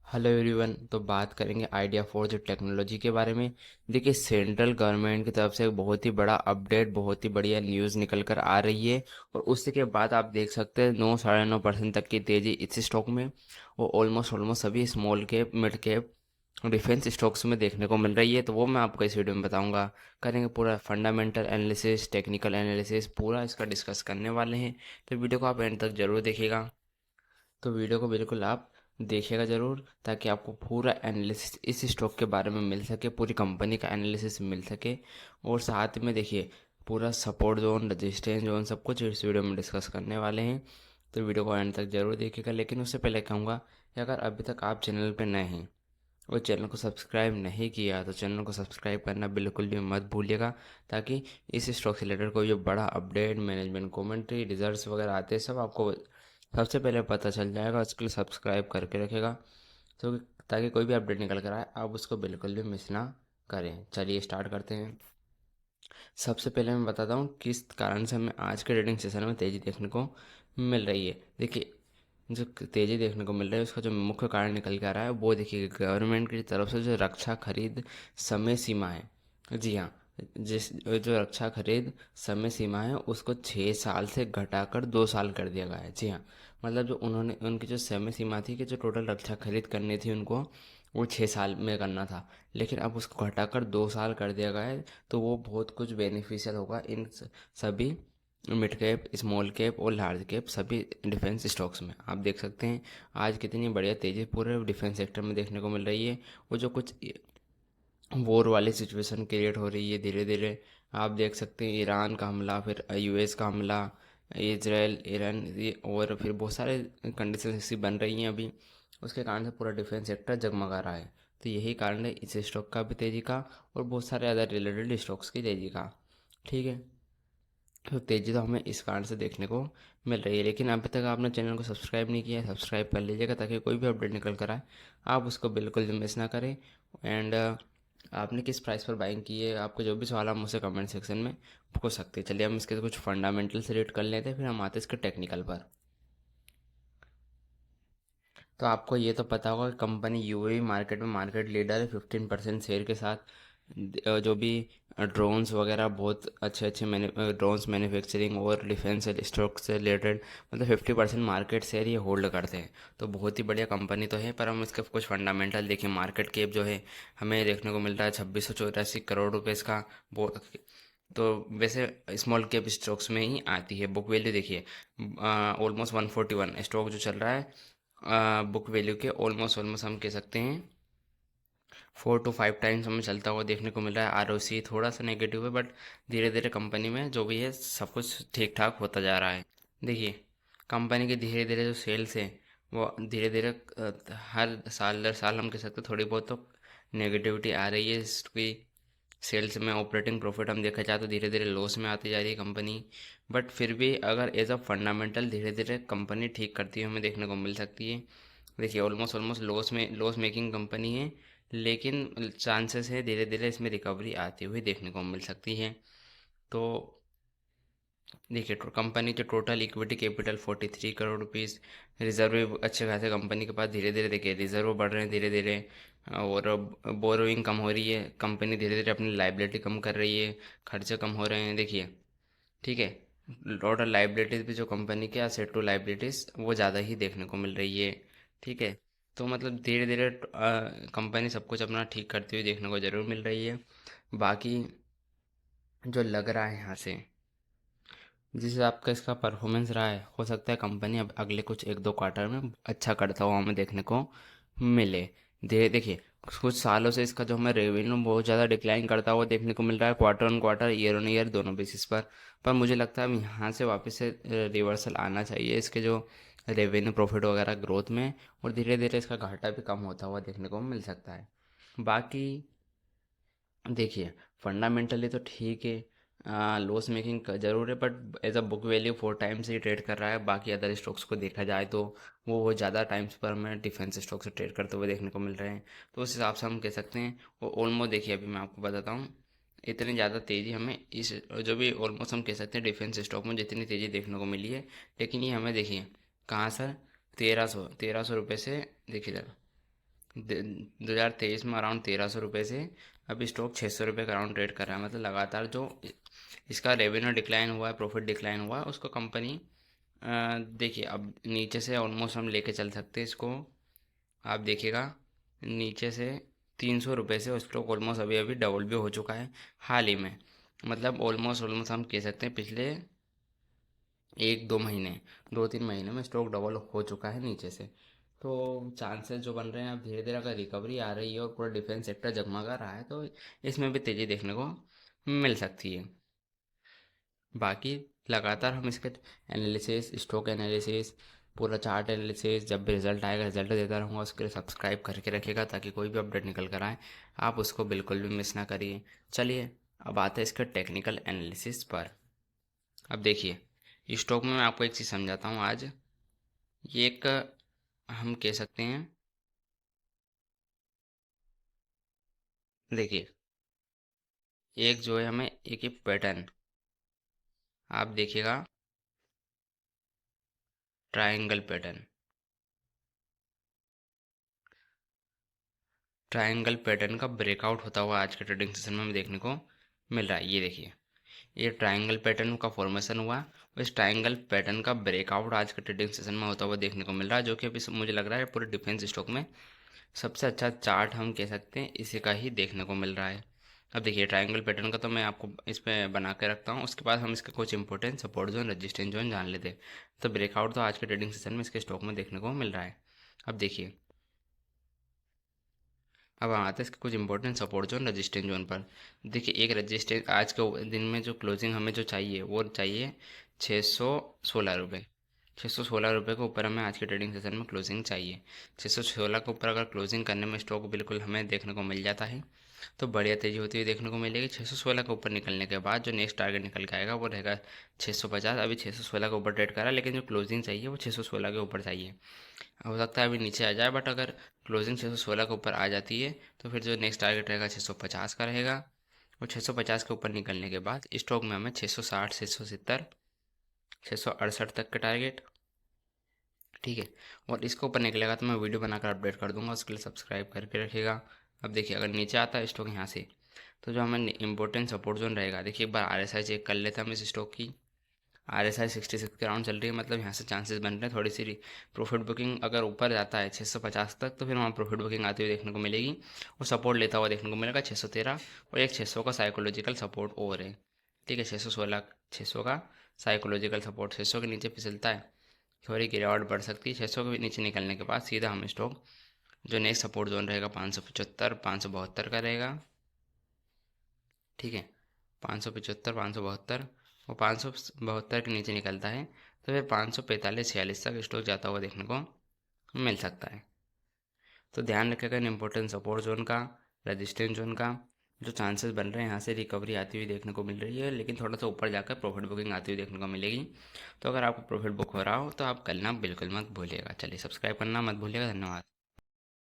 Hello everyone. तो बात करेंगे आइडिया फोर्ज टेक्नोलॉजी के बारे में। देखिए, सेंट्रल गवर्नमेंट की तरफ से एक बहुत ही बड़ा अपडेट, बहुत ही बढ़िया न्यूज़ निकल कर आ रही है। और उसके के बाद आप देख सकते हैं 9 साढ़े 9% तक की तेज़ी इस स्टॉक में। वो ऑलमोस्ट ऑलमोस्ट सभी small cap, mid cap, defence stocks में देखने को मिल रही है। तो वो मैं आपको इस वीडियो में बताऊंगा। करेंगे पूरा फंडामेंटल एनालिसिस, टेक्निकल एनालिसिस, पूरा इसका डिस्कस करने वाले हैं। तो वीडियो को आप एंड तक जरूर देखिएगा। तो वीडियो को बिल्कुल आप देखिएगा ज़रूर, ताकि आपको पूरा एनालिसिस इस स्टॉक के बारे में मिल सके, पूरी कंपनी का एनालिसिस मिल सके। और साथ में देखिए, पूरा सपोर्ट जोन, रजिस्टेंस जोन, सब कुछ इस वीडियो में डिस्कस करने वाले हैं। तो वीडियो को एंड तक जरूर देखिएगा। लेकिन उससे पहले कहूँगा कि अगर अभी तक आप चैनल पर नए हैं और चैनल को सब्सक्राइब नहीं किया तो चैनल को सब्सक्राइब करना बिल्कुल भी मत भूलिएगा, ताकि इस स्टॉक से रिलेटेड कोई जो बड़ा अपडेट, मैनेजमेंट कमेंट्री, रिजल्ट्स वगैरह आते हैं, सब आपको सबसे पहले पता चल जाएगा। उसके लिए सब्सक्राइब करके रखेगा, तो ताकि कोई भी अपडेट निकल कर आए आप उसको बिल्कुल भी मिस ना करें। चलिए स्टार्ट करते हैं। सबसे पहले मैं बताता हूँ किस कारण से हमें आज के ट्रेडिंग सेशन में तेज़ी देखने को मिल रही है। देखिए, जो तेज़ी देखने को मिल रही है उसका जो मुख्य कारण निकल के आ रहा है वो देखिए, गवर्नमेंट की तरफ से जो रक्षा खरीद समय सीमा है। जी हाँ, जिस जो रक्षा खरीद समय सीमा है उसको 6 साल से घटाकर 2 साल कर दिया गया है। जी हाँ, मतलब जो उन्होंने, उनकी जो समय सीमा थी कि जो टोटल रक्षा खरीद करनी थी उनको, वो 6 साल में करना था, लेकिन अब उसको घटाकर 2 साल कर दिया गया है। तो वो बहुत कुछ बेनिफिशियल होगा इन सभी मिड कैप, स्मॉल कैप और लार्ज कैप सभी डिफेंस स्टॉक्स में। आप देख सकते हैं आज कितनी बढ़िया तेज़ी पूरे डिफेंस सेक्टर में देखने को मिल रही है। वो जो कुछ वॉर वाली सिचुएशन क्रिएट हो रही है धीरे धीरे, आप देख सकते हैं ईरान का हमला, फिर यूएस का हमला, इजराइल, ईरान, और फिर बहुत सारे कंडीशन ऐसी बन रही हैं अभी। उसके कारण से पूरा डिफेंस सेक्टर जगमगा रहा है। तो यही कारण है इस स्टॉक का भी तेज़ी का, और बहुत सारे अदर रिलेटेड स्टॉक्स की तेज़ी का। ठीक है, तो तेज़ी तो हमें इस कारण से देखने को मिल रही है। लेकिन अभी तक आपने चैनल को सब्सक्राइब नहीं किया है, सब्सक्राइब कर लीजिएगा, ताकि कोई भी अपडेट निकल कर आए आप उसको बिल्कुल मिस ना करें। एंड आपने किस प्राइस पर बाइंग की है, आपको जो भी सवाल आप मुझसे कमेंट सेक्शन में पूछ सकते हैं। चलिए हम इसके कुछ फंडामेंटल से रेट कर लेते हैं, फिर हम आते हैं इसके टेक्निकल पर। तो आपको ये तो पता होगा कि कंपनी यूएई मार्केट में मार्केट लीडर है 15% शेयर के साथ। जो भी ड्रोन्स वगैरह, बहुत अच्छे अच्छे ड्रोन्स मैन्युफैक्चरिंग और डिफेंस स्टॉक से रिलेटेड, मतलब 50% मार्केट शेयर ये होल्ड करते हैं। तो बहुत ही बढ़िया कंपनी तो है। पर हम इसके कुछ फंडामेंटल देखें, मार्केट कैप जो है हमें देखने को मिल रहा है 2684 करोड़ रुपये इसका। वो तो वैसे स्मॉल कैप स्टॉक्स में ही आती है। बुक वैल्यू देखिए, ऑलमोस्ट 141 स्टॉक जो चल रहा है, बुक वैल्यू के ऑलमोस्ट ऑलमोस्ट हम कह सकते हैं 4 to 5 टाइम्स हमें चलता हुआ देखने को मिल रहा है। आरओसी थोड़ा सा नेगेटिव है, बट धीरे धीरे कंपनी में जो भी है सब कुछ ठीक ठाक होता जा रहा है। देखिए, कंपनी के धीरे धीरे जो सेल्स है वो धीरे धीरे हर साल दर साल हम कह सकते हैं थोड़ी बहुत तो नेगेटिविटी आ रही है इसकी सेल्स में। ऑपरेटिंग प्रॉफिट हम देखा जाए तो धीरे धीरे लॉस में आती जा रही है कंपनी। बट फिर भी अगर एज अ फंडामेंटल धीरे धीरे कंपनी ठीक करती हुई हमें देखने को मिल सकती है। देखिए, almost almost loss making company है, लेकिन चांसेस है धीरे धीरे इसमें रिकवरी आती हुई देखने को मिल सकती है। तो देखिए, कंपनी के total equity capital 43 crore rupees, reserve भी अच्छे खासे कंपनी के पास। धीरे धीरे देखिए रिजर्व बढ़ रहे हैं धीरे धीरे, और बोरोइंग कम हो रही है, कंपनी धीरे धीरे अपनी लाइबिलिटी कम कर रही है, खर्चे कम हो रहे हैं। देखिए, ठीक है, टोटल लाइबिलिटीज़ भी जो कंपनी के असेट टू लाइबिलिटीज़ वो ज़्यादा ही देखने को मिल रही है। ठीक है, तो मतलब धीरे धीरे कंपनी सब कुछ अपना ठीक करती हुई देखने को ज़रूर मिल रही है। बाकी जो लग रहा है यहाँ से, जिस हिसाब का इसका परफॉर्मेंस रहा है, हो सकता है कंपनी अब अगले कुछ 1-2 क्वार्टर में अच्छा करता हुआ हमें देखने को मिले। धीरे देखिए, कुछ सालों से इसका जो हमें रेवेन्यू बहुत ज़्यादा डिक्लाइन करता हुआ देखने को मिल रहा है, quarter on quarter, year on year, दोनों बेसिस पर मुझे लगता है अब यहाँ से वापस से रिवर्सल आना चाहिए इसके जो रेवेन्यू प्रॉफिट वगैरह ग्रोथ में, और धीरे धीरे इसका घाटा भी कम होता हुआ देखने को मिल सकता है। बाकी देखिए, फंडामेंटली तो ठीक है, लॉस मेकिंग ज़रूर है, but as a book value 4 times ही ट्रेड कर रहा है। बाकी अदर स्टॉक्स को देखा जाए तो वो ज़्यादा टाइम्स पर हमें डिफेंस स्टॉक से ट्रेड करते हुए देखने को मिल रहे हैं। तो उस हिसाब से हम कह सकते हैं वो ऑलमोस्ट, देखिए अभी मैं आपको बताता हूँ, इतनी ज़्यादा तेज़ी हमें इस, जो भी ऑलमोस्ट हम कह सकते हैं डिफेंस स्टॉक में जितनी तेज़ी देखने को मिली है, लेकिन ये हमें देखिए कहाँ सर, 1300 रुपये से, देखिए ज़रा, 2023 में अराउंड 1300 रुपये से अभी स्टॉक 600 रुपये का अराउंड ट्रेड कर रहा है। मतलब लगातार जो इसका रेवेन्यू डिक्लाइन हुआ है, प्रॉफिट डिक्लाइन हुआ है, उसको कंपनी देखिए अब नीचे से ऑलमोस्ट हम लेके चल सकते हैं इसको। आप देखिएगा नीचे से 300 रुपये से स्टॉक ऑलमोस्ट अभी अभी डबल भी हो चुका है हाल ही में। मतलब ऑलमोस्ट ऑलमोस्ट हम कह सकते हैं पिछले 1-2 महीने, 2-3 महीने में स्टॉक डबल हो चुका है नीचे से। तो चांसेस जो बन रहे हैं अब धीरे धीरे अगर रिकवरी आ रही है और पूरा डिफेंस सेक्टर जगमगा रहा है तो इसमें भी तेज़ी देखने को मिल सकती है। बाकी लगातार हम इसके एनालिसिस, स्टॉक एनालिसिस, पूरा चार्ट एनालिसिस, जब भी रिजल्ट आएगा रिजल्ट देता रहूँगा। उसके लिए सब्सक्राइब करके रखिएगा ताकि कोई भी अपडेट निकल कर आए आप उसको बिल्कुल भी मिस ना करिए। चलिए अब आते हैं इसके टेक्निकल एनालिसिस पर। अब देखिए स्टॉक में मैं आपको एक चीज़ समझाता हूँ आज। ये एक हम कह सकते हैं, देखिए एक जो है हमें एक ही पैटर्न, आप देखिएगा ट्रायंगल पैटर्न, ट्रायंगल पैटर्न का ब्रेकआउट होता हुआ आज के ट्रेडिंग सेशन में हमें देखने को मिल रहा है। ये देखिए ये ट्रायंगल पैटर्न का फॉर्मेशन हुआ और इस ट्रायंगल पैटर्न का ब्रेकआउट आज के ट्रेडिंग सेशन में होता हुआ देखने को मिल रहा है, जो कि अभी मुझे लग रहा है पूरे डिफेंस स्टॉक में सबसे अच्छा चार्ट हम कह सकते हैं इसी का ही देखने को मिल रहा है। अब देखिए ट्रायंगल पैटर्न का तो मैं आपको इस पे बना के रखता हूँ, उसके बाद हम इसके कुछ important support zone, resistance zone जान लेते हैं। तो ब्रेकआउट तो आज के ट्रेडिंग सेशन में इसके स्टॉक में देखने को मिल रहा है। अब देखिए अब हम आते हैं इसके कुछ important support zone, resistance zone पर। देखिए एक रजिस्टेंस आज के दिन में जो क्लोजिंग हमें जो चाहिए वो चाहिए 616 रुपये। 616 रुपये के ऊपर हमें आज के ट्रेडिंग सेशन में क्लोजिंग चाहिए। 616 के ऊपर अगर क्लोजिंग करने में स्टॉक बिल्कुल हमें देखने को मिल जाता है तो बढ़िया तेज़ी होती हुई देखने को मिलेगी। 616 के ऊपर निकलने के बाद जो नेक्स्ट टारगेट निकल के आएगा वो रहेगा 650। अभी 616 के ऊपर ट्रेड करा लेकिन जो क्लोजिंग चाहिए वो 616 के ऊपर चाहिए। हो सकता है अभी नीचे आ जाए, बट अगर क्लोजिंग 616 के ऊपर आ जाती है तो फिर जो नेक्स्ट टारगेट रहेगा 650 का रहेगा। और 650 के ऊपर निकलने के बाद स्टॉक में हमें 660, 670, 668 तक के टारगेट, ठीक है। और इसके ऊपर निकलेगा तो मैं वीडियो बनाकर अपडेट कर दूंगा, उसके लिए सब्सक्राइब करके रखिएगा। अब देखिए अगर नीचे आता है स्टॉक यहाँ से तो जो हमें इंपॉर्टेंट सपोर्ट जोन रहेगा, देखिए एक बार RSI चेक कर लेते हैं हम इस स्टॉक की। RSI 66 के राउंड चल रही है, मतलब यहाँ से चांसेस बन रहे हैं थोड़ी सी प्रॉफिट बुकिंग अगर ऊपर जाता है 650 तक तो फिर वहाँ प्रॉफिट बुकिंग आती हुई देखने को मिलेगी और सपोर्ट लेता हुआ देखने को मिलेगा 613। और एक 600 का साइकोलॉजिकल सपोर्ट और है, ठीक है। 616, 600 का साइकोलॉजिकल सपोर्ट, 600 के नीचे फिसलता है थोड़ी गिरावट बढ़ सकती है। 600 के नीचे निकलने के बाद सीधा हम स्टॉक जो नेक्स्ट सपोर्ट जोन रहेगा 575, 572 का रहेगा, ठीक है। 575, 572 और 572 के नीचे निकलता है तो फिर 545, 46 तक स्टॉक जाता हुआ देखने को मिल सकता है। तो ध्यान रखिएगा इन इम्पोर्टेंट सपोर्ट जोन का, रेजिस्टेंस जोन का जो चांसेस बन रहे हैं यहाँ से रिकवरी आती हुई देखने को मिल रही है, लेकिन थोड़ा सा ऊपर जाकर प्रॉफिट बुकिंग आती हुई देखने को मिलेगी। तो अगर आपको प्रॉफिट बुक हो रहा हो तो आप करना बिल्कुल मत भूलिएगा। चलिए सब्सक्राइब करना मत भूलिएगा। धन्यवाद।